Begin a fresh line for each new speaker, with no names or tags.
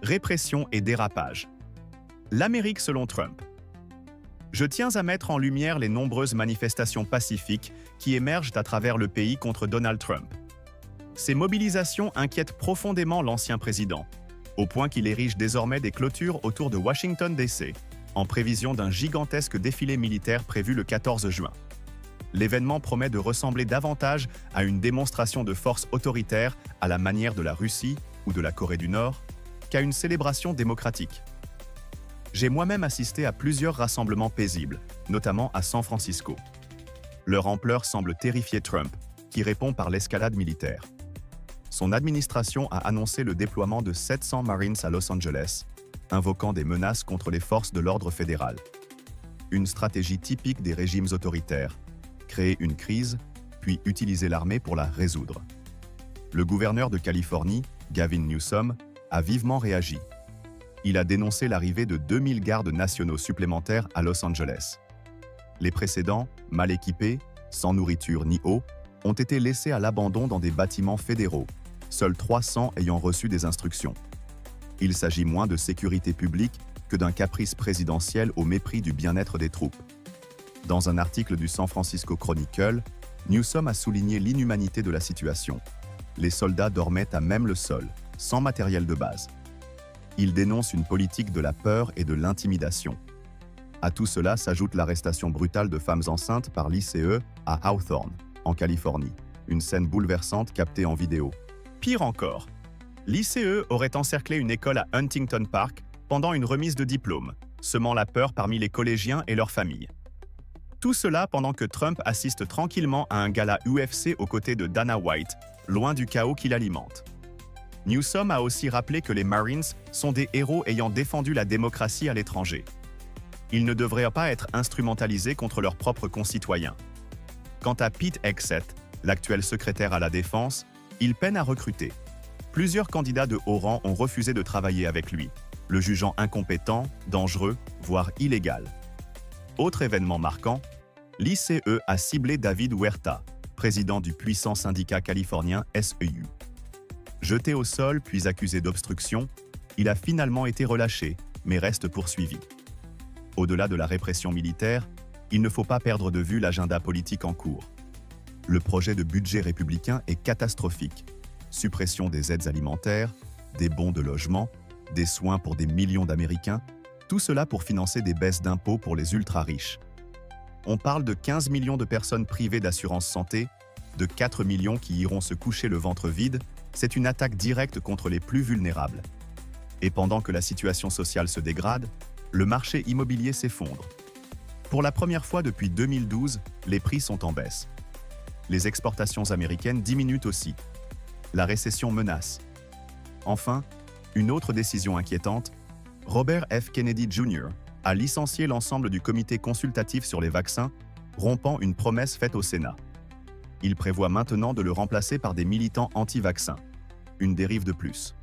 Répression et dérapage. L'Amérique selon Trump. Je tiens à mettre en lumière les nombreuses manifestations pacifiques qui émergent à travers le pays contre Donald Trump. Ces mobilisations inquiètent profondément l'ancien président, au point qu'il érige désormais des clôtures autour de Washington DC, en prévision d'un gigantesque défilé militaire prévu le 14 juin. L'événement promet de ressembler davantage à une démonstration de force autoritaire à la manière de la Russie ou de la Corée du Nord qu'à une célébration démocratique. J'ai moi-même assisté à plusieurs rassemblements paisibles, notamment à San Francisco. Leur ampleur semble terrifier Trump, qui répond par l'escalade militaire. Son administration a annoncé le déploiement de 700 Marines à Los Angeles, invoquant des menaces contre les forces de l'ordre fédéral. Une stratégie typique des régimes autoritaires, créer une crise, puis utiliser l'armée pour la résoudre. Le gouverneur de Californie, Gavin Newsom, a vivement réagi. Il a dénoncé l'arrivée de 2000 gardes nationaux supplémentaires à Los Angeles. Les précédents, mal équipés, sans nourriture ni eau, ont été laissés à l'abandon dans des bâtiments fédéraux, seuls 300 ayant reçu des instructions. Il s'agit moins de sécurité publique que d'un caprice présidentiel au mépris du bien-être des troupes. Dans un article du San Francisco Chronicle, Newsom a souligné l'inhumanité de la situation. Les soldats dormaient à même le sol, sans matériel de base. Il dénonce une politique de la peur et de l'intimidation. À tout cela s'ajoute l'arrestation brutale de femmes enceintes par l'ICE à Hawthorne, en Californie, une scène bouleversante captée en vidéo. Pire encore, l'ICE aurait encerclé une école à Huntington Park pendant une remise de diplôme, semant la peur parmi les collégiens et leurs familles. Tout cela pendant que Trump assiste tranquillement à un gala UFC aux côtés de Dana White, loin du chaos qui l'alimente. Newsom a aussi rappelé que les Marines sont des héros ayant défendu la démocratie à l'étranger. Ils ne devraient pas être instrumentalisés contre leurs propres concitoyens. Quant à Pete Hegseth, l'actuel secrétaire à la Défense, il peine à recruter. Plusieurs candidats de haut rang ont refusé de travailler avec lui, le jugeant incompétent, dangereux, voire illégal. Autre événement marquant, l'ICE a ciblé David Huerta, président du puissant syndicat californien SEU. Jeté au sol puis accusé d'obstruction, il a finalement été relâché, mais reste poursuivi. Au-delà de la répression militaire, il ne faut pas perdre de vue l'agenda politique en cours. Le projet de budget républicain est catastrophique. Suppression des aides alimentaires, des bons de logement, des soins pour des millions d'Américains, tout cela pour financer des baisses d'impôts pour les ultra-riches. On parle de 15 millions de personnes privées d'assurance santé, de 4 millions qui iront se coucher le ventre vide. C'est une attaque directe contre les plus vulnérables. Et pendant que la situation sociale se dégrade, le marché immobilier s'effondre. Pour la première fois depuis 2012, les prix sont en baisse. Les exportations américaines diminuent aussi. La récession menace. Enfin, une autre décision inquiétante, Robert F. Kennedy Jr. a licencié l'ensemble du comité consultatif sur les vaccins, rompant une promesse faite au Sénat. Il prévoit maintenant de le remplacer par des militants anti-vaccins. Une dérive de plus.